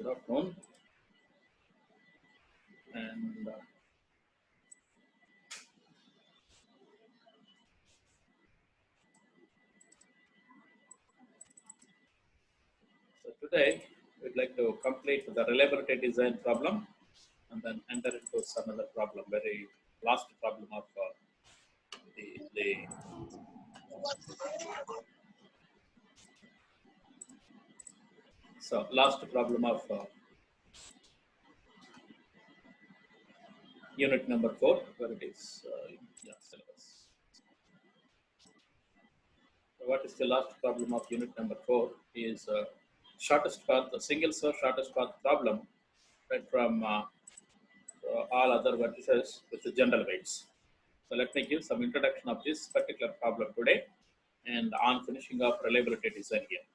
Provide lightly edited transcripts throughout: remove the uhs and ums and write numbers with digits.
Good afternoon. And so today we'd like to complete the reliability design problem and then enter into some other problem, very last problem of the last problem of unit number 4, where it is syllabus. So what is the last problem of unit number 4 is shortest path, the single source shortest path problem, right, from all other vertices with the general weights. So let me give some introduction of this particular problem today, and on finishing of reliability design here.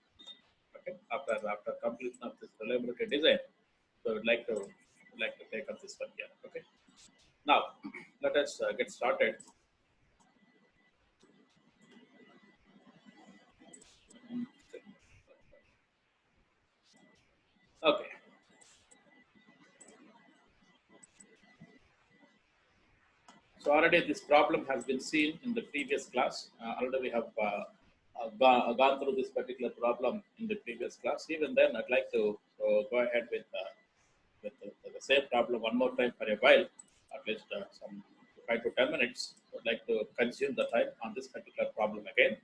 Okay, after completion of this reliability design, so we'd like to take up this one here. Okay, now let us get started. Okay. So already this problem has been seen in the previous class. Already we have gone through this particular problem in the previous class. Even then, I'd like to go ahead with the same problem one more time for a while, at least some 5 to 10 minutes. I'd like to consume the time on this particular problem again.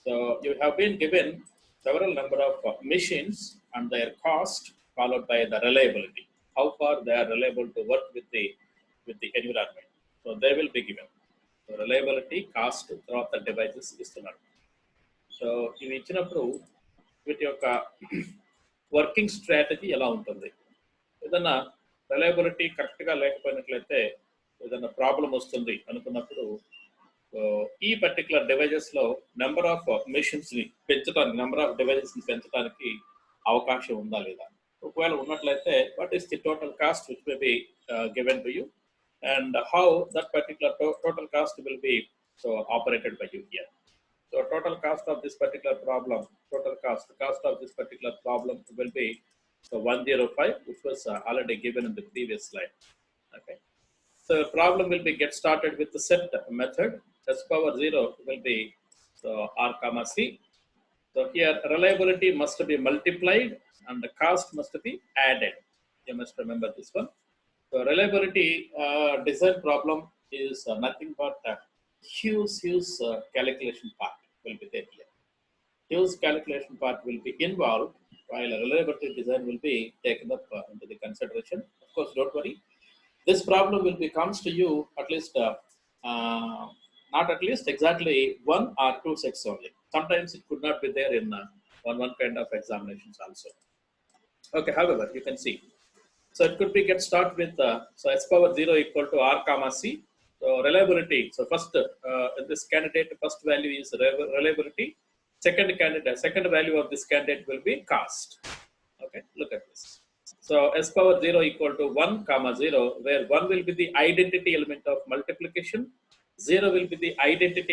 So you have been given several number of machines and their cost, followed by the reliability. How far they are reliable to work with the environment. So they will be given. So reliability, cost throughout the devices ఇస్తున్నారు. So ఇవి ఇచ్చినప్పుడు వీటి యొక్క working strategy ఎలా ఉంటుంది? ఏదన్నా reliability కరెక్ట్గా లేకపోయినట్లయితే ఏదైనా ప్రాబ్లం వస్తుంది అనుకున్నప్పుడు ఈ పర్టికులర్ డివైజెస్లో నెంబర్ ఆఫ్ మెషిన్స్ని పెంచడానికి, నెంబర్ ఆఫ్ డివైజెస్ని పెంచడానికి అవకాశం ఉందా లేదా? ఒకవేళ ఉన్నట్లయితే what is the total cost which may be given to you, and how that particular total cost will be operated by you here. So total cost of this particular problem, the cost of this particular problem will be 105, which was already given in the previous slide. Okay. So the problem will be get started with the set method. S power 0 will be R comma C. So here reliability must be multiplied and the cost must be added. You must remember this one. So reliability design problem is nothing but a huge calculation part will be there here. Huge calculation part will be involved while a reliability design will be taken up into the consideration. Of course, don't worry. This problem will be comes to you at least, not at least exactly 1 or 2 sets only. Sometimes it could not be there in one kind of examinations also. Okay, however, you can see. So it could be get start with so S power 0 equal to R comma C. So reliability. So first in this candidate, first value is reliability. Second value of this candidate will be cost. Okay, look at this. So S power 0 equal to 1 comma 0, where 1 will be the identity element of multiplication, 0 will be the identity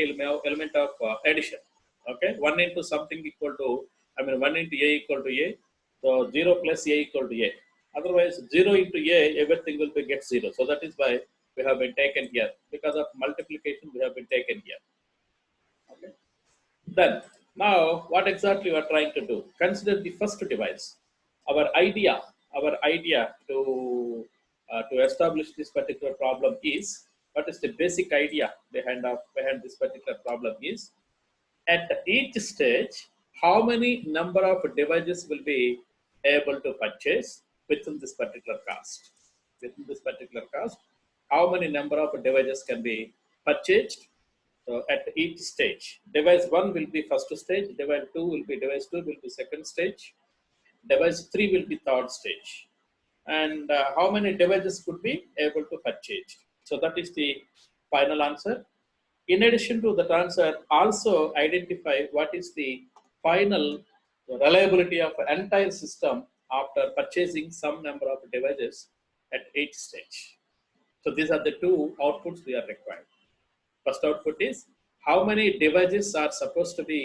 element of addition. Okay, 1 into something equal to, 1 into A equal to A. So 0 plus A equal to A. Otherwise, 0 into A, everything will be get 0. So that is why we have been taken here. Because of multiplication, we have been taken here. Okay. Then, now, what exactly we are trying to do? Consider the first device. Our idea to establish this particular problem is, what is the basic idea behind this particular problem is, at each stage, how many number of devices will be able to purchase within this particular cost. Within this particular cost, how many number of devices can be purchased? So at each stage, device 1 will be first stage, device 2 will be second stage, device 3 will be third stage. And how many devices could be able to purchase? So that is the final answer. In addition to that answer, also identify what is the final reliability of an entire system after purchasing some number of devices at each stage. So these are the two outputs we are required. First output is how many devices are supposed to be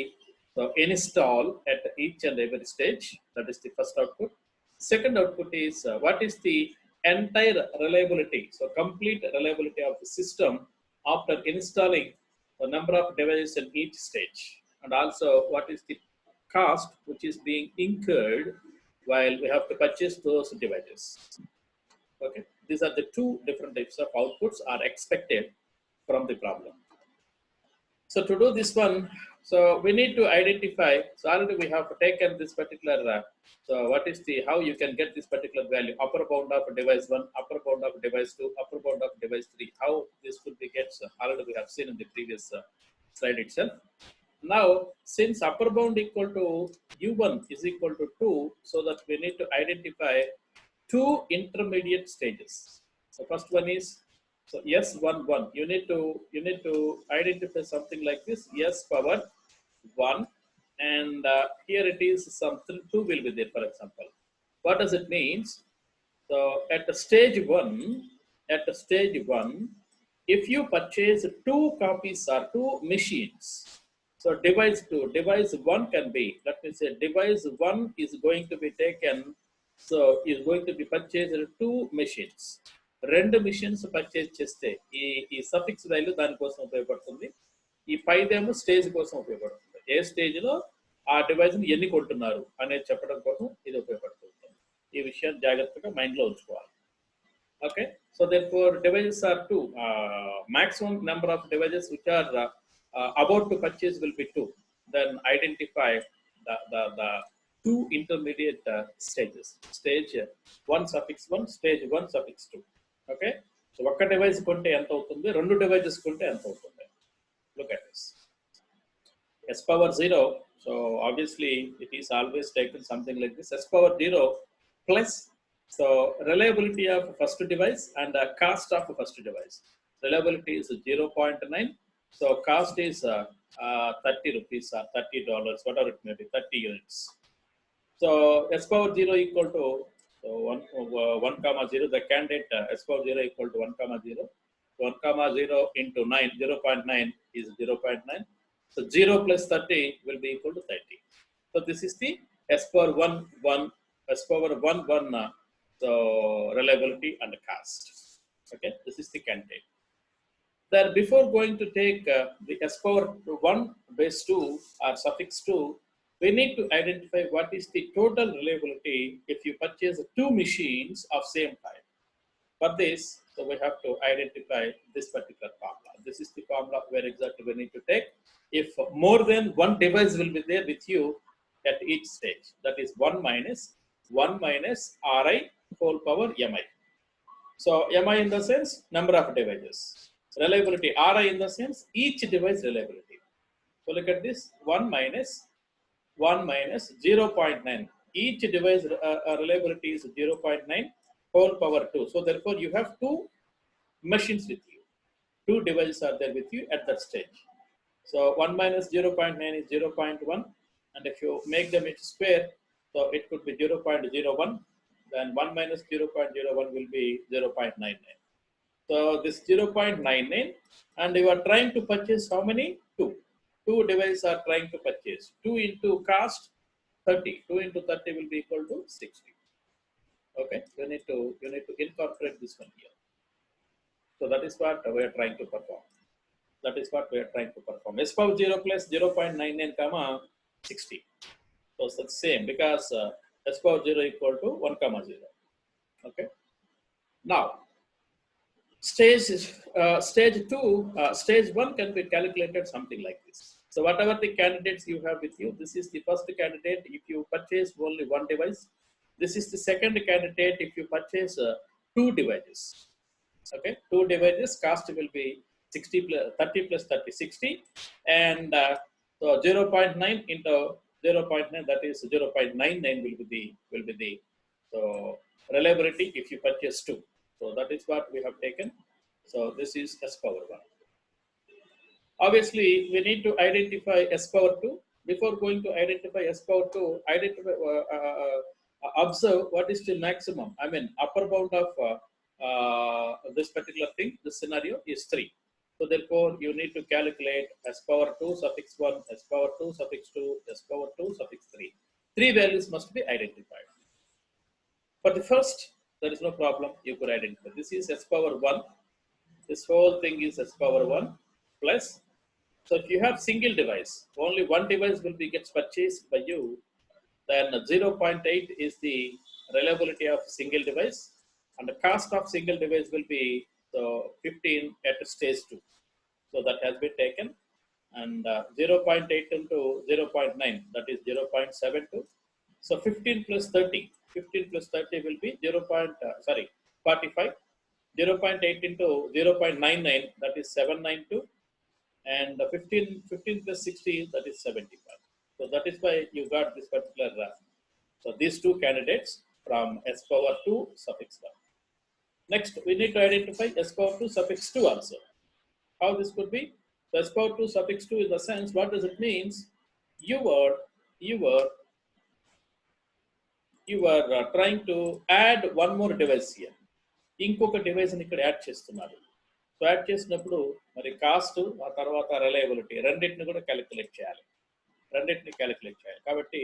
installed at each and every stage. That is the first output. Second output is what is the entire reliability, so complete reliability of the system after installing the number of devices in each stage, and also what is the cost which is being incurred while we have to purchase those devices. Okay, these are the two different types of outputs are expected from the problem. So to do this one, so we need to identify. So already we have taken this particular. So what is the how you can get this particular value? Upper bound of device one, upper bound of device two, upper bound of device three. How this could be gets already we have seen in the previous slide itself. Now, since upper bound equal to u1 is equal to 2, so that we need to identify two intermediate stages. So first one is so S11. You need to identify something like this S power 1, and here it is some 2 will be there, for example. What does it means? So at the stage one, if you purchase two copies or two machines, so device one can be, let me say, device one is going to be taken, so is going to be purchased two machines. రెండు machines purchase చేస్తే ఈ suffix value దానికోసం ఉపయోగపడుతుంది. ఈ 5 ఏమో stage కోసం ఉపయోగపడుతుంది. ఏ stage లో ఆ డివైస్ ని ఎన్ని కొంటున్నారు అనేది చెప్పడం కోసం ఇది ఉపయోగపడుతుంది. ఈ విషయాన్ని జాగ్రత్తగా మైండ్ లో ఉంచుకోవాలి. Okay, so therefore devices are two. Maximum number of devices which are about to purchase will be 2. Then identify the two intermediate stages. Stage 1 suffix 1, stage 1 suffix 2. Okay, so ఒక్క device కొంటే ఎంత అవుతుంది, రెండు devices కొంటే ఎంత అవుతుంది. Look at this. S power 0. So obviously it is always taken something like this. S power 0 plus so reliability of first device and the cost of first device. Reliability is 0.9. So cost is 30 rupees or $30, whatever it may be, 30 units. So S power 0 equal to so 1 comma 0. The candidate S power 0 equal to 1 comma 0. 1 comma 0 into 9, 0.9 is 0.9. So 0 plus 30 will be equal to 30. So this is the S power 1 S power 1 so reliability and cost. Okay, this is the candidate. Then before going to take the S power 1 base 2 or suffix 2, we need to identify what is the total reliability if you purchase two machines of same type. For this, so we have to identify this particular formula. This is the formula where exactly we need to take. If more than one device will be there with you at each stage, that is 1 minus Ri whole power Mi. So Mi in the sense number of devices. Reliability Ri in the sense each device reliability. So look at this 1 minus 0.9. Each device reliability is 0.9 whole power 2. So therefore you have two machines with you. Two devices are there with you at that stage. So 1 minus 0.9 is 0.1, and if you make them into square, so it could be 0.01. Then 1 minus 0.01 will be 0.99. So this 0.99, and you are trying to purchase how many? Two devices are trying to purchase. 2 into cost 30. 2 into 30 will be equal to 60. Okay, you need to incorporate this one here. So that is what we are trying to perform. That is what we are trying to perform. S power 0 plus 0.99 comma 60. So it's the same because S power 0 equal to 1 comma 0. Okay. Now, stage 1 can be calculated something like this. So whatever the candidates you have with you, this is the first candidate if you purchase only one device. This is the second candidate if you purchase two devices. Okay, two devices cost will be 60 plus 30 plus 30, 60, and so 0.9 into 0.9, that is 0.99 will be the so reliability if you purchase two. So that is what we have taken. So this is S power 1. Obviously, we need to identify S power 2. Before going to identify S power 2, observe what is the maximum. I mean, upper bound of this particular thing, this scenario is 3. So therefore, you need to calculate S power 2 suffix 1, S power 2 suffix 2, S power 2 suffix 3. 3 values must be identified. For the first, there is no problem. You could identify. This is s power 1. This whole thing is s power 1 plus. So if you have single device, only one device will be gets purchased by you. Then 0.8 is the reliability of single device, and the cost of single device will be so 15 at stage 2. So that has been taken, and 0.8 into 0.9, that is 0.72. So 15 plus 30, 15 plus 30 will be 45. 0.8 into 0.99, that is 792, and 15 plus 60, that is 75. So that is why you got this particular. So these two candidates from s power 2 suffix 1. Next, we need to identify s power 2 suffix 2 also. How this could be? So s power 2 suffix 2 in the sense, what does it means? You were trying to add one more device here. ఇంకొక డివైస్ని ఇక్కడ add చేస్తున్నారు. So add చేసినప్పుడు మరి cost, ఆ తర్వాత reliability రెండింటిని కూడా calculate చేయాలి. కాబట్టి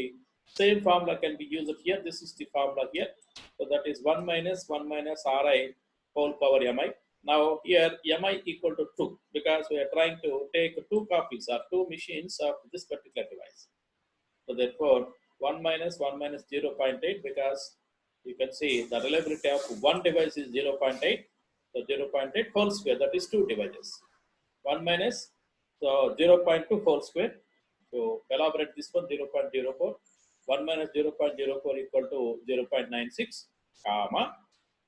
same formula can be used here. This is the formula here. So that is 1 minus ri whole power mi. Now here mi equal to 2 because we are trying to take 2 copies or 2 machines of this particular device. So therefore 1 minus 0.8, because you can see the reliability of one device is 0.8. So 0.8 whole square, that is 2 devices. 1 minus, so 0.2 whole square. So elaborate this one, 0.04. 1 minus 0.04 equal to 0.96, comma.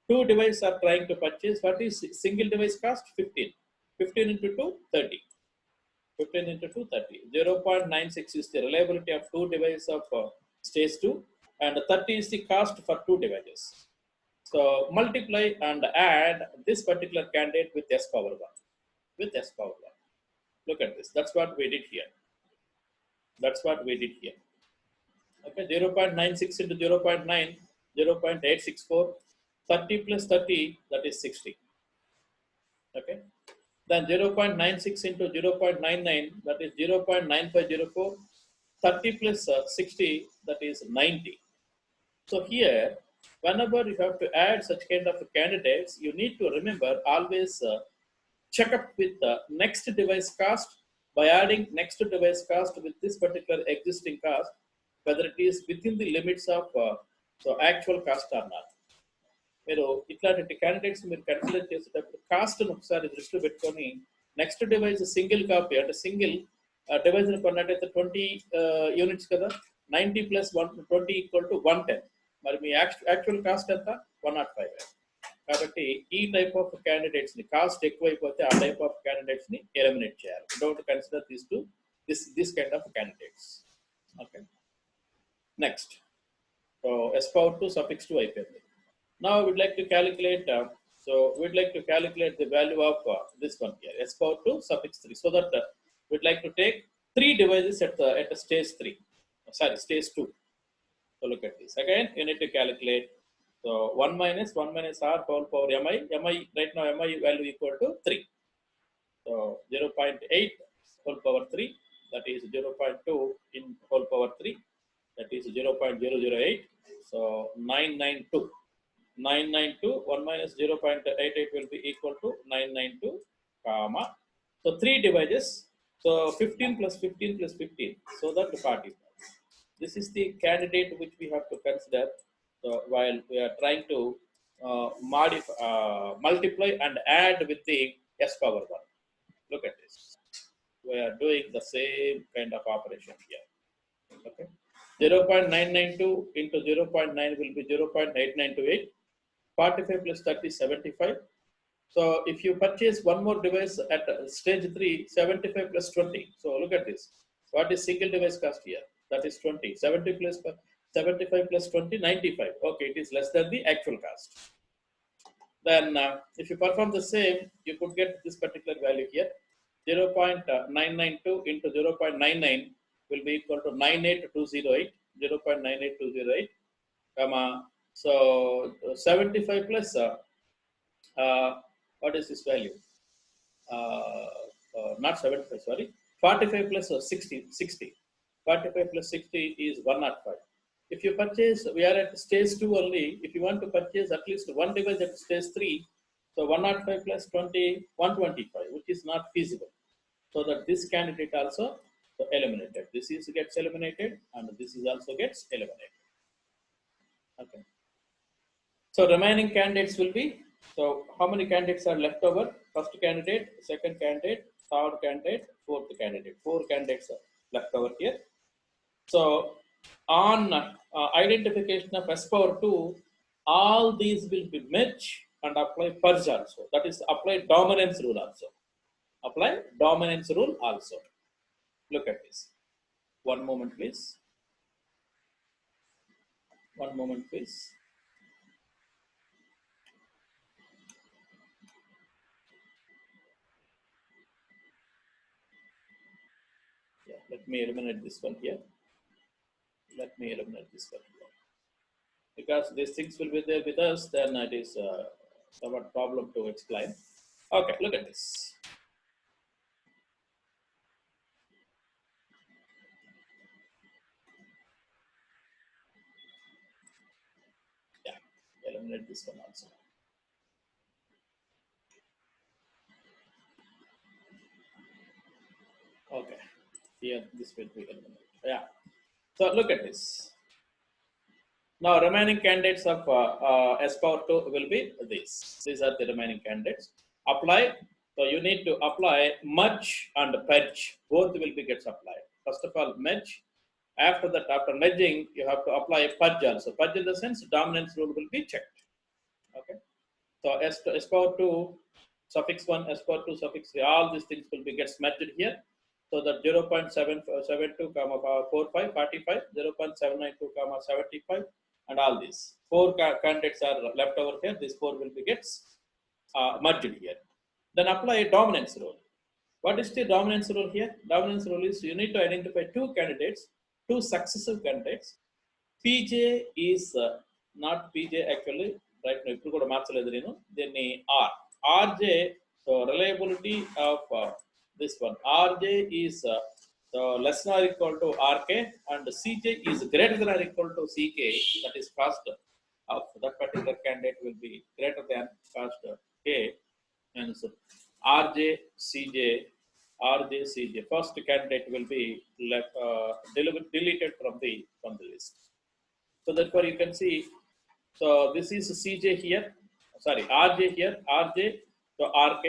2 devices are trying to purchase. What is single device cost? 15. 15 into 2, 30. 15 into 2, 30. 0.96 is the reliability of 2 devices of stage 2, and 30 is the cost for 2 devices. So multiply and add this particular candidate with s power 1. Look at this. That's what we did here. Okay, 0.96 into 0.9, 0.864. 30 plus 30, that is 60. Okay. Then 0.96 into 0.99, that is 0.9504. 30 plus 60, that is 90. So here, whenever you have to add such kind of candidates, you need to remember always check up with the next device cost by adding next device cost with this particular existing cost, whether it is within the limits of so actual cost or not. మీరు ఇట్లాంటి candidates మీరు consider చేసేటప్పుడు కాస్ట్ను ఒకసారి దృష్టిలో పెట్టుకొని next device single copy అంటే single డివైస్ని కొన్నట్టయితే 20 units కదా, 90 plus 120 equal to 110. మరి మీ యాక్చువల్ కాస్ట్ ఎంత? 105. కాబట్టి ఈ టైప్ ఆఫ్ క్యాండిడేట్స్ని కాస్ట్ ఎక్కువైపోతే ఆ టైప్ ఆఫ్ క్యాండిడేట్స్ని ఎలిమినేట్ చేయాలి. Don't consider this kind of candidates. Okay, next. So s power 2 suffix 2 అయిపోయింది. Now we'd like to calculate. The value of this one here, s power 2 suffix 3. So that we'd like to take 3 devices at the stage 3. Stage 2. So look at this. Again, you need to calculate. So 1 minus r whole power mi. Right now mi value equal to 3. So 0.8 whole power 3. That is 0.2 in whole power 3. That is 0.008. So 992. 1 minus 0.88 will be equal to 992, comma. So 3 devices. So 15 plus 15 plus 15. So that 45. This is the candidate which we have to consider while we are trying to multiply and add with the s power 1. Look at this. We are doing the same kind of operation here. Okay. 0.992 into 0.9 will be 0.8928. 45 plus 30 is 75. So if you purchase one more device at stage 3, 75 plus 20. So look at this. What is single device cost here? That is 20. 75 plus 20, 95. Okay, it is less than the actual cost. Then if you perform the same, you could get this particular value here. 0.992 into 0.99 will be equal to 98208. 0.98208, comma. So 75 plus what is this value? Not 75, sorry. 45 plus 60. 45 plus 60 is 105. if you purchase, we are at stage 2 only. If you want to purchase at least one device at stage 3, so 105 plus 20, 125, which is not feasible. So that this candidate also eliminated. This is gets eliminated, and this is also gets eliminated. Okay. So remaining candidates will be, so how many candidates are left over? First candidate, second candidate, third candidate, fourth candidate. 4 candidates are left over here. So on identification of S power 2, all these will be match and apply purge also. That is apply dominance rule also. Apply dominance rule also. Look at this. One moment, please. One moment, please. Yeah, let me eliminate this one here. Let me eliminate this one here. Because these things will be there with us, then it is somewhat problem to explain. Okay, look at this. Yeah, eliminate this one also. Okay, here this will be eliminated. Yeah. So look at this. Now remaining candidates of S power 2 will be these. These are the remaining candidates. Apply. So you need to apply merge and purge. Both will be gets applied. First of all, merge. After that, after merging, you have to apply purge also. Purge in the sense dominance rule will be checked. Okay. So S power 2 suffix 1, S power 2 suffix 3, all these things will be gets merged here. So that 0.772 comma 45 45, 0.792 comma 75, and all these 4 candidates are left over here. These 4 will be gets merged here. Then apply a dominance rule. What is the dominance rule here? Dominance rule is you need to identify 2 candidates, 2 successive candidates. PJ is not PJ actually. Right now, ఇప్పుడు కూడా మార్చలేదు నేను దీన్ని RJ. So reliability of this one RJ is so less than or equal to RK, and CJ is greater than or equal to CK. That is cost of that particular candidate will be greater than cost K, and so RJ CJ first candidate will be left deleted from the list. So therefore you can see, so this is CJ here, sorry RJ here, RJ, so RK,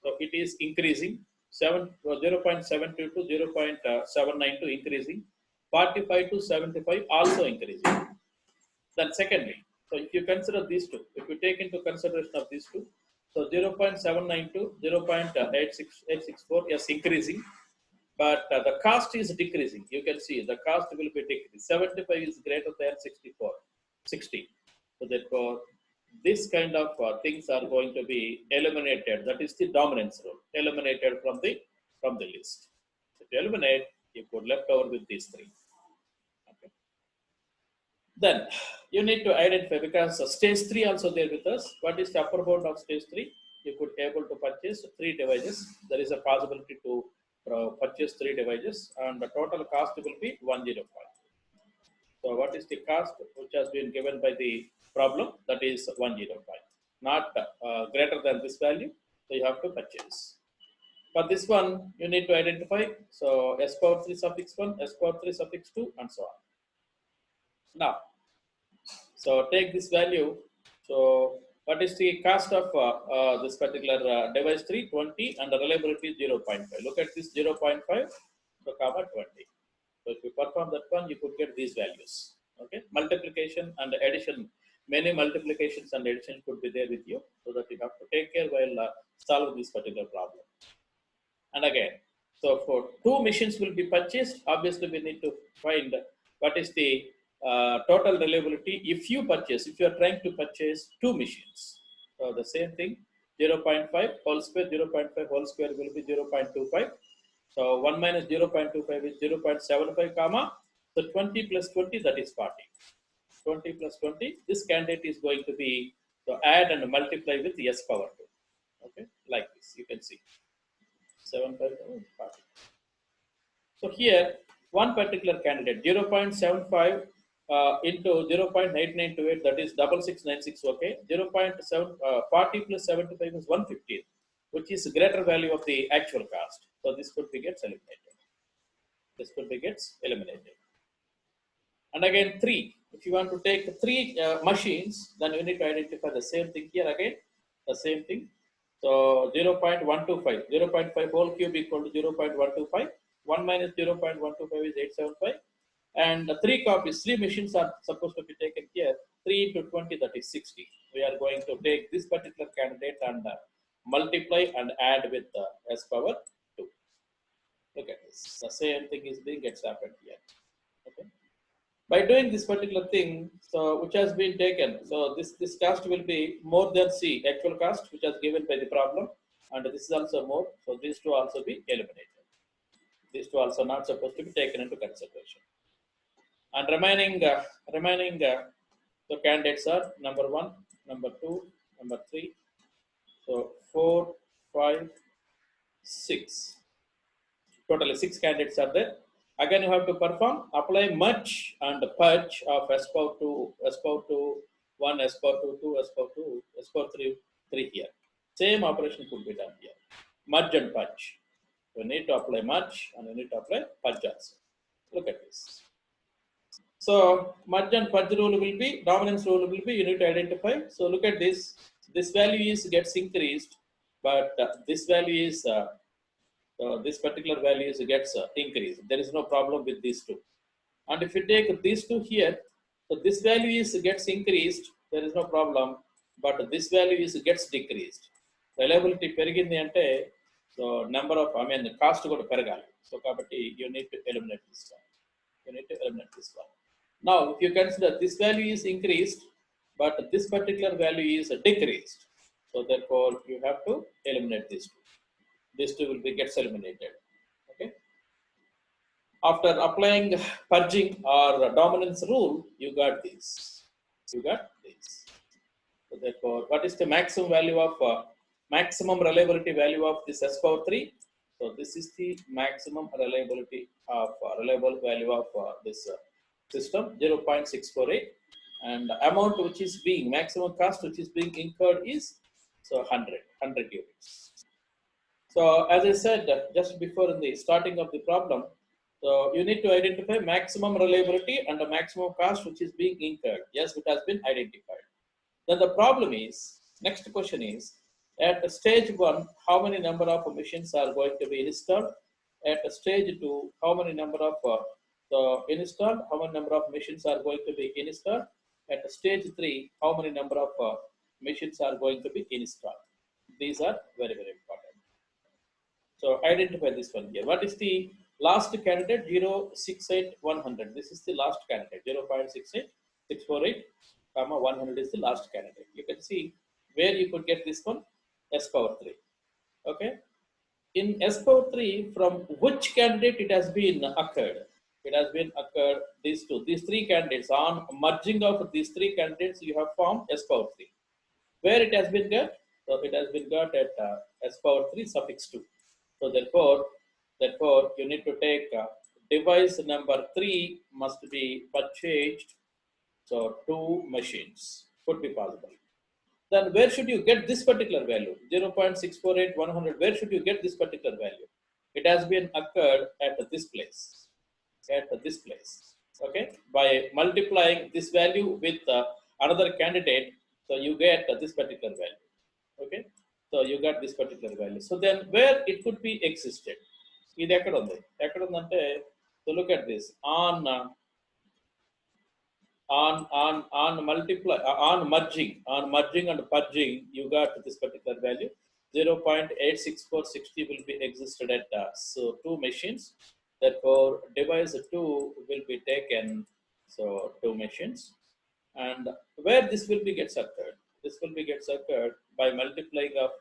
so it is increasing 0.72 to 0.792 increasing, 45 to 75 also increasing. Then secondly, so if you consider these two, if you take into consideration of these two, so 0.792, 0.864, yes, increasing, but the cost is decreasing. You can see the cost will be decreasing. 75 is greater than 60. So therefore, this kind of things are going to be eliminated. That is the dominance rule, eliminated from the list. So to eliminate, you put left over with these 3. Okay. Then you need to identify, because stage 3 also there with us. What is the upper bound of stage 3? You could able to purchase 3 devices. There is a possibility to purchase 3 devices, and the total cost will be 105. So what is the cost which has been given by the problem? That is 105, not greater than this value. So you have to purchase. For this one, you need to identify. So S power 3 suffix 1, S power 3 suffix 2, and so on. Now, so take this value. So what is the cost of this particular device 3? 20, and the reliability 0.5. Look at this 0.5, so comma 20. So if you perform that one, you could get these values. Okay, multiplication and addition. Many multiplications and addition could be there with you, so that you have to take care while solving this particular problem. And again, so for 2 machines will be purchased. Obviously, we need to find what is the total reliability if you are trying to purchase 2 machines. So the same thing, 0.5 whole square, 0.5 whole square will be 0.25. So 1 minus 0.25 is 0.75 comma. So 20 plus 20, that is 40. 20 plus 20, this candidate is going to be, so add and multiply with S power 2. Okay, like this, you can see. 7 by 40. So here, one particular candidate, 0.75 into 0.8928, that is 6696, okay. 40 plus 75 is 115, which is greater value of the actual cost. So this could be gets eliminated. This could be gets eliminated. And again, 3. If you want to take 3 machines, then you need to identify the same thing here again, the same thing. So 0.125, 0.5 whole cube equal to 0.125. 1 minus 0.125 is 875. And 3 copies, 3 machines are supposed to be taken here. 3 into 20, that is 60. We are going to take this particular candidate and multiply and add with s power 2. Look at this. The same thing is being gets happened here. Okay. By doing this particular thing, so which has been taken, so this cost will be more than C, actual cost, which is given by the problem, and this is also more. So these two also be eliminated. These two also not supposed to be taken into consideration. And remaining the candidates are number 1, number 2, number 3. So 4, 5, 6. Totally 6 candidates are there. Again, you have to perform, apply merge and purge of S power 2, S power 2, 1, S power 2, 2, S power 2, S power 3, 3 here. Same operation could be done here. Merge and purge. You need to apply merge and you need to apply purge also. Look at this. So merge and purge rule will be, dominance rule will be, you need to identify. So look at this. This value is gets increased, but this value is this particular value gets increased. There is no problem with these two. And if you take these two here, so this value is gets increased. There is no problem, but this value is gets decreased. Reliability perigindi ante, so number of the cost go to peragali. So kabatti you need to eliminate this one. You need to eliminate this one. Now, if you consider this value is increased, but this particular value is decreased. So therefore, you have to eliminate these two. These two will be gets eliminated. Okay. After applying purging or dominance rule, you got this. You got this. So therefore, what is the maximum value of maximum reliability value of this S power 3? So this is the maximum reliability of reliable value of this system 0.648, and the amount which is being maximum cost which is being incurred is so 100 units. So as I said just before in the starting of the problem, so you need to identify maximum reliability and the maximum cost which is being incurred. Yes, it has been identified. Then the problem is, next question is, at stage 1, how many number of machines are going to be installed? At stage 2, how many number of installed? How many number of machines are going to be installed? At stage 3, how many number of machines are going to be installed? These are very, very important. So identify this one here. What is the last candidate? 0.68100. This is the last candidate. 0.68648, 100 is the last candidate. You can see where you could get this one. S power 3. Okay. In S power 3, from which candidate it has been occurred? It has been occurred these two. These 3 candidates. On merging of these 3 candidates, you have formed S power 3. Where it has been got? So it has been got at S power 3 suffix 2. So therefore, you need to take device number 3 must be purchased. So 2 machines could be possible. Then where should you get this particular value? 0.648, 100. Where should you get this particular value? It has been occurred at this place. At this place. Okay. By multiplying this value with another candidate, so you get this particular value. Okay. So you got this particular value. So then where it could be existed? So look at this. On multiply on merging and purging, you got this particular value. 0.86460 will be existed at so 2 machines. Therefore, device 2 will be taken. So 2 machines, and where this will be gets occurred? This will be gets occurred by multiplying of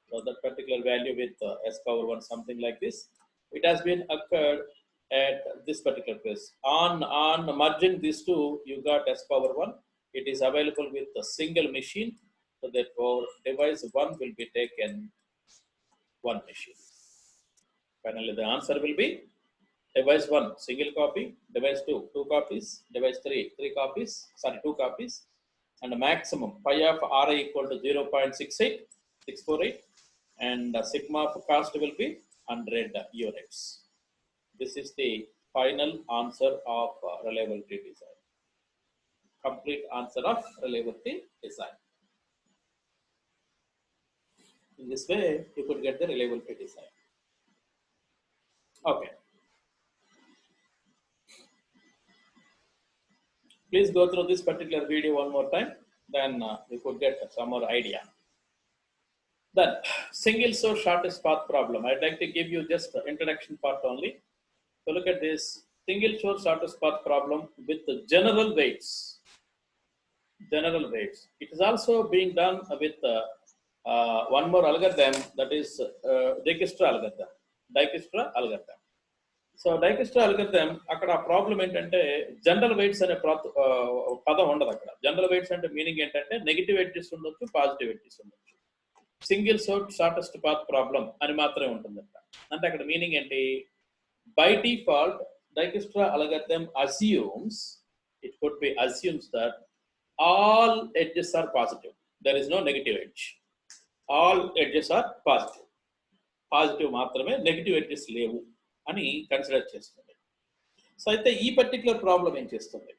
so that particular value with s power 1, something like this. It has been occurred at this particular place. On merging these two, you got s power 1. It is available with a single machine. So therefore, device 1 will be taken 1 machine. Finally, the answer will be device 1 single copy, device 2 2 copies, device 3 3 copies, 2 copies, and the maximum pi of Ri equal to 0.68648, and sigma of cost will be 100 units. This is the final answer of reliability design. Complete answer of reliability design. In this way, you could get the reliability design. Okay. Please go through this particular video one more time, then you could get some more idea. Then, single source shortest path problem. I'd like to give you just the introduction part only. So look at this single source shortest path problem with the general weights. General weights. It is also being done with one more algorithm, that is Dijkstra algorithm. Dijkstra algorithm. So Dijkstra algorithm అక్కడ problem ఏంటంటే general weights అనే పదం ఉండదు అక్కడ. General weights అంటే meaning ఏంటంటే negative edges ఉండొచ్చు, positive edges ఉండొచ్చు. Single source shortest path problem అని మాత్రమే ఉంటుంది అక్కడ. అంటే అక్కడ మీనింగ్ ఏంటి? By default Dijkstra algorithm assumes, it could be assumes that all edges are positive, there is no negative edge. All edges are positive, positive మాత్రమే, negative edges లేవు అని కన్సిడర్ చేస్తుంది. సో అయితే ఈ పర్టికులర్ ప్రాబ్లం ఏం చేస్తుంది?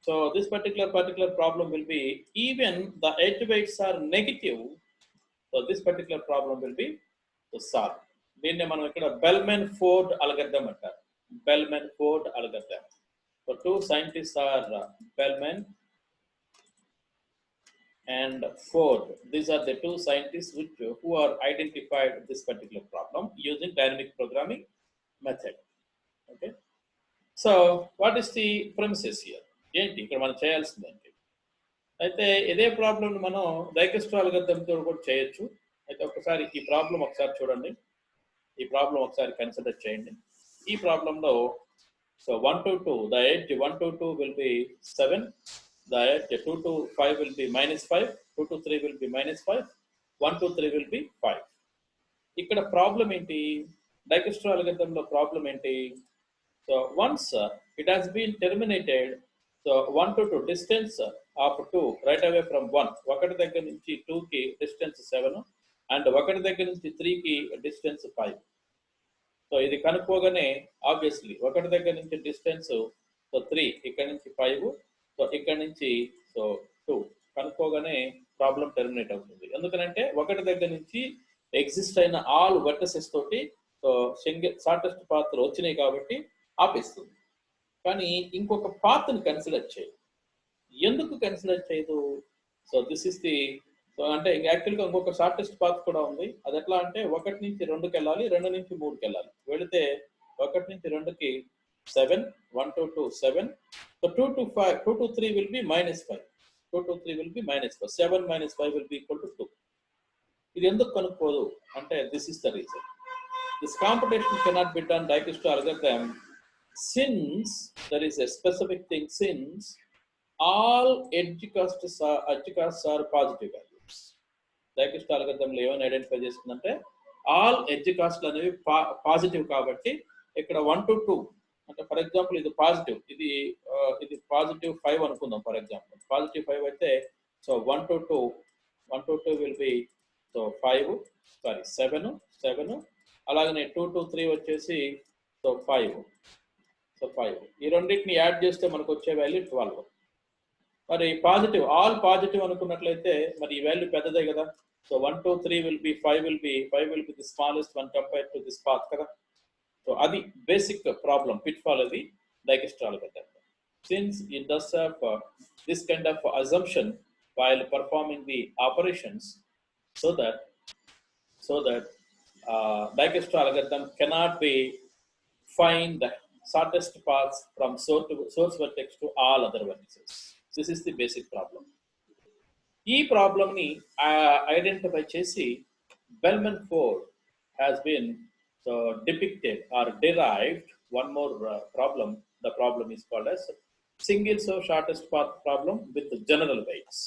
So this particular problem will be even the edge weights are negative. So this particular problem will be solve. దీన్ని మనం ఇక్కడ బెల్మెన్ ఫోర్డ్ అల్గోరిథం అంటారు. Bellman Ford algorithm. So two scientists are Bellman and Ford. These are the two scientists who are identified this particular problem using dynamic programming method. Okay. So what is the premises here? ఏంటి ఇక్కడ మనం చేయాల్సింది ఏంటి? అయితే ఇదే problem మనం డైకెస్ట్రా అల్గోరిథంతో కూడా చేయొచ్చు. అయితే ఒకసారి ఈ ప్రాబ్లం ఒకసారి చూడండి. ఈ ప్రాబ్లం ఒకసారి కన్సిడర్ చేయండి. ఈ ప్రాబ్లంలో so 1 to 2, the edge 1 to 2 will be 7. The edge 2 to 5 will be -5, 2 to 3 will be -5, 1 to 3 will be 5. ఇక్కడ ప్రాబ్లం ఏంటి? డైకెస్ట్రా అల్గోరిథంలో ప్రాబ్లం ఏంటి? So once it has been terminated, so 1 to 2 distance of 2 right away from 1, ఒకటి దగ్గర నుంచి 2 కి distance 7 and ఒకటి దగ్గర నుంచి 3 కి డిస్టెన్స్ 5. సో ఇది కనుక్కోగానే ఆబ్వియస్లీ ఒకటి దగ్గర నుంచి డిస్టెన్స్ సో 3, ఇక్కడ నుంచి 5, సో ఇక్కడ నుంచి సో 2 కనుక్కోగానే ప్రాబ్లం టెర్మినేట్ అవుతుంది. ఎందుకంటే ఒకటి దగ్గర నుంచి ఎగ్జిస్ట్ అయిన ఆల్ వెర్టిసెస్ తోటి సో సింగిల్ షార్టెస్ట్ పాత్ వచ్చినాయి కాబట్టి ఆపేస్తుంది. కానీ ఇంకొక పాత్ని కన్సిడర్ చేయదు. ఎందుకు కన్సిడర్ చేయదు? So this is the so అంటే యాక్చువల్గా ఇంకొక షార్టెస్ట్ పాత్ కూడా ఉంది. అది ఎట్లా అంటే 1 నుంచి 2కి వెళ్ళాలి, 2 నుంచి 3కి వెళ్ళాలి. వెళితే 1 నుంచి 2కి 7, 1 to 2 7, so 2 to 5, 2 to 3 will be -5, 2 to 3 will be -5, 7 - 5 will be equal to 2. ఇది ఎందుకు కనుక్కోదు అంటే this is the reason. This competition cannot be done Dijkstra algorithm since there is a specific thing, since all edge costs are positive values. డైకెస్ట్రా అల్గోరిథంలో ఏమైనా identify చేస్తుందంటే all edge కాస్ట్లు అనేవి positive కాబట్టి ఇక్కడ 1 to 2 అంటే ఫర్ ఎగ్జాంపుల్ ఇది positive, ఇది positive 5 అనుకుందాం. ఫర్ ఎగ్జాంపుల్ పాజిటివ్ 5 అయితే so 1 to 2 will be so 7. అలాగనే 2 to 3 వచ్చేసి సో 5. ఈ రెండింటిని యాడ్ చేస్తే మనకు వచ్చే వాల్యూ 12. మరి పాజిటివ్ ఆల్ పాజిటివ్ అనుకున్నట్లయితే మరి ఈ వాల్యూ పెద్దదే కదా. So 1 to 3 will be 5 will be the smallest one compared to this path కదా. సో అది బేసిక్ ప్రాబ్లం, పిట్ఫాల్ అది డైకెస్ట్రా algorithm. Since it does have this kind of assumption while performing the operations, so that Dijkstra algorithm cannot be find shortest paths from source vertex to all other vertices. This is the basic problem. ఈ ప్రాబ్లమ్ని identify చేసి బెల్మెన్ Ford has been depicted or derived one more problem. The problem is called as single source shortest path problem with general weights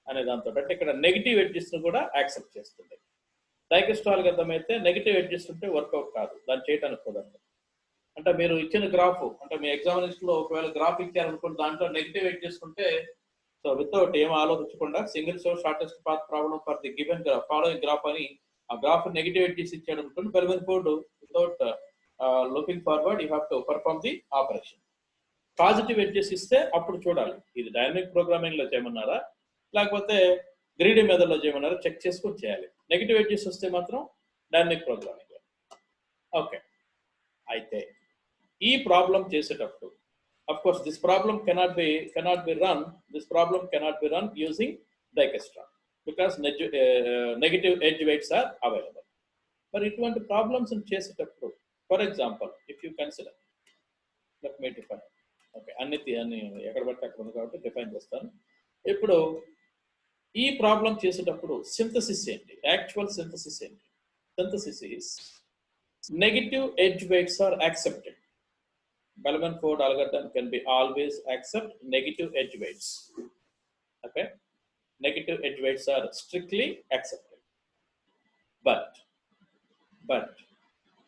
అనే దాంతో అంటే ఇక్కడ negative edges కూడా accept చేస్తుంది. డైకెస్ట్రా algorithm అయితే నెగిటివ్ ఎడ్జెస్ ఉంటే వర్కౌట్ కాదు, దాన్ని చేయడానికి కుదరదు. అంటే మీరు ఇచ్చిన గ్రాఫ్ అంటే మీ ఎగ్జామినేషన్ లో ఒకవేళ గ్రాఫ్ ఇచ్చారనుకోండి, దాంట్లో నెగిటివ్ ఎయిట్ చేసుకుంటే సో వితౌట్ ఏం ఆలోచించకుండా single source shortest path problem for the given following graph అని ఆ గ్రాఫ్ నెగిటివ్ ఎయిట్ చేసి ఇచ్చాడు అనుకోండి, బెల్వెన్ కోడ్ without looking forward you have to perform the operation. Positive edges ఇస్తే అప్పుడు చూడాలి ఇది డైనమిక్ ప్రోగ్రామింగ్ లో చేయమన్నారా లేకపోతే గ్రీడీ మెథడ్ లో చేయమన్నారా చెక్ చేసుకొని చేయాలి. నెగిటివ్ ఎడ్జెస్ వస్తే మాత్రం డైనమిక్ ప్రోగ్రామింగ్. ఓకే, అయితే ఈ ప్రాబ్లం చేసేటప్పుడు of course this problem cannot be run using Dijkstra because negative edge weights are available. But ఇటువంటి ప్రాబ్లమ్స్ చేసేటప్పుడు for example if you consider, let me define. Okay, అన్ని ఎక్కడ పడితే అక్కడ ఉంది కాబట్టి డిఫైన్ చేస్తాను. ఇప్పుడు ఈ ప్రాబ్లం చేసేటప్పుడు సింథసిస్ ఏంటి, యాక్చువల్ సింథసిస్ ఏంటి? Synthesis is negative edge weights are accepted. Bellman Ford algorithm can be always accept negative edge weights. Okay, negative edge weights are strictly accepted. But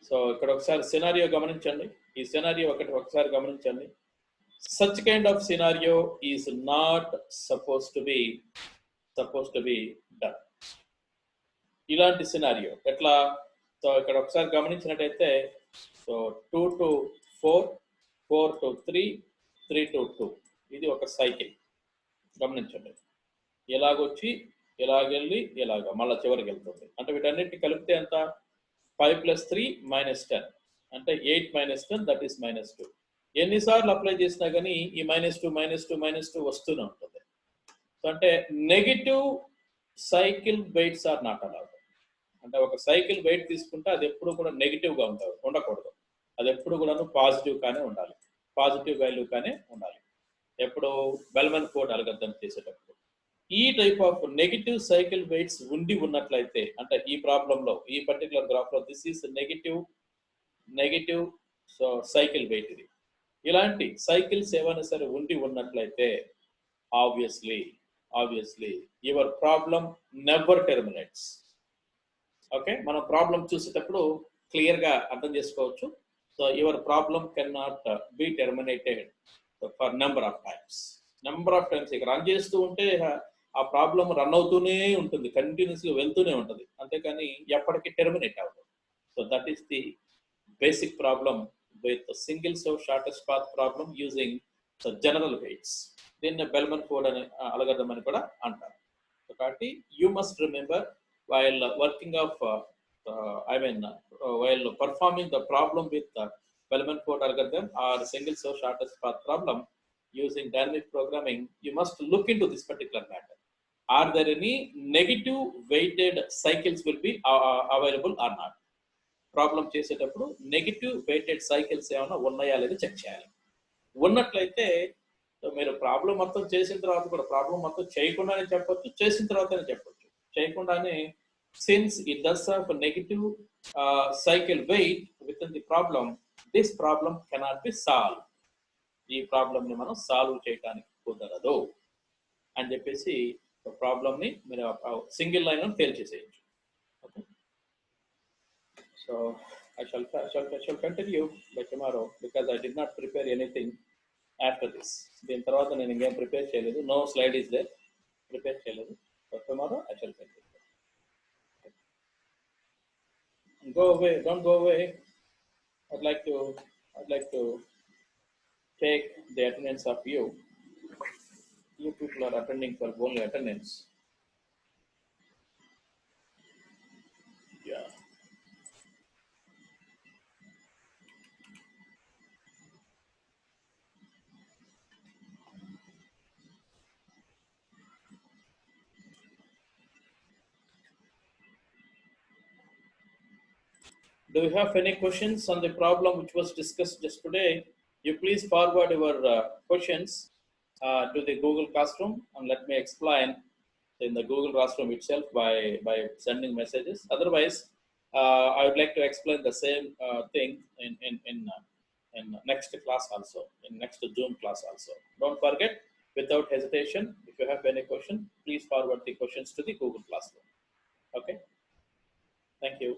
so ఇక్కడ ఒకసారి scenario గమనించండి. ఈ scenario ఒకసారి గమనించండి. Such kind of scenario is not supposed to be done. ఇలాంటి scenario ఎట్లా? So ఇక్కడ ఒకసారి గమనించినట్టయితే సో 2 to 4, 4 to 3, 3 to 2 ఇది ఒక సైకిల్ గమనించండి. ఎలాగొచ్చి ఎలాగెళ్ళి ఎలాగ మళ్ళీ చివరికి వెళ్తుంది. అంటే వీటన్నిటిని కలిపితే ఎంత? 5 + 3 -10 అంటే 8 - 10 దట్ ఈస్ -2. ఎన్నిసార్లు అప్లై చేసినా కానీ ఈ -2 వస్తూనే ఉంటుంది. సో అంటే negative cycle weights are not allowed. అంటే ఒక సైకిల్ వెయిట్ తీసుకుంటే అది ఎప్పుడు కూడా నెగిటివ్గా ఉండకూడదు. అది ఎప్పుడు కూడాను పాజిటివ్ గానే ఉండాలి, పాజిటివ్ వాల్యూ గానే ఉండాలి ఎప్పుడు బెల్మన్ ఫోర్డ్ అల్గోరిథం చేసేటప్పుడు. ఈ type of negative cycle weights ఉన్నట్లయితే అంటే ఈ ప్రాబ్లంలో ఈ పర్టికులర్ గ్రాఫ్ లో this is negative so cycle weight ఇది. ఇలాంటి సైకిల్స్ ఏమైనా సరే ఉన్నట్లయితే obviously your problem never terminates. Okay, మనం ప్రాబ్లం చూసేటప్పుడు క్లియర్ గా అర్థం చేసుకోవచ్చు. So your problem can not be terminated for number of times. ఇక రన్ చేస్తూ ఉంటే ఆ ప్రాబ్లం రన్ అవుతూనే ఉంటుంది, కంటిన్యూస్ గా వెళ్తూనే ఉంటుంది, అంతేకాని ఎప్పటికీ టెర్మినేట్ అవ్వదు. So that is the basic problem with single source shortest path problem using general weights. దీన్ని బెల్మన్ ఫోర్డ్ అనే అల్గోరిథం అని కూడా అంటారు. కాబట్టి you must remember while working of while performing the problem with Bellman Ford algorithm or single source shortest path problem using dynamic programming, you must look into this particular matter. Are there any negative weighted cycles will be available or not? Problem చేసేటప్పుడు negative weighted cycles ఏమైనా ఉన్నాయా లేదా check చేయాలి. ఉన్నట్లయితే మీరు problem మొత్తం చేసిన తర్వాత కూడా ప్రాబ్లం మొత్తం చేయకుండానే చెప్పొచ్చు, చేసిన తర్వాతనే చెప్పొచ్చు. చేయకుండానే since it does have a negative cycle weight within the problem, this problem cannot be solved. ఈ ప్రాబ్లం ని మనం సాల్వ్ చేయడానికి కుదరదు అని చెప్పేసి ప్రాబ్లం ని మీరు సింగిల్ లైన్ లో తేల్చేసేయచ్చు. Okay, so I shall continue by tomorrow because I did not prepare anything after this. దీని తర్వాత నేను ఇంకేం ప్రిపేర్ చేయలేదు, no slide is there, prepare చేయలేదు. But tomorrow I shall continue. Go away, don't go away. I'd like to take the attendance of you. You people are attending for only attendance. Yeah. Do you have any questions on the problem which was discussed just today? You please forward your questions to the Google Classroom and let me explain in the Google Classroom itself by sending messages. Otherwise, I would like to explain the same thing in next class also, in next Zoom class also. Don't forget, without hesitation, if you have any question, please forward the questions to the Google Classroom. Okay. Thank you.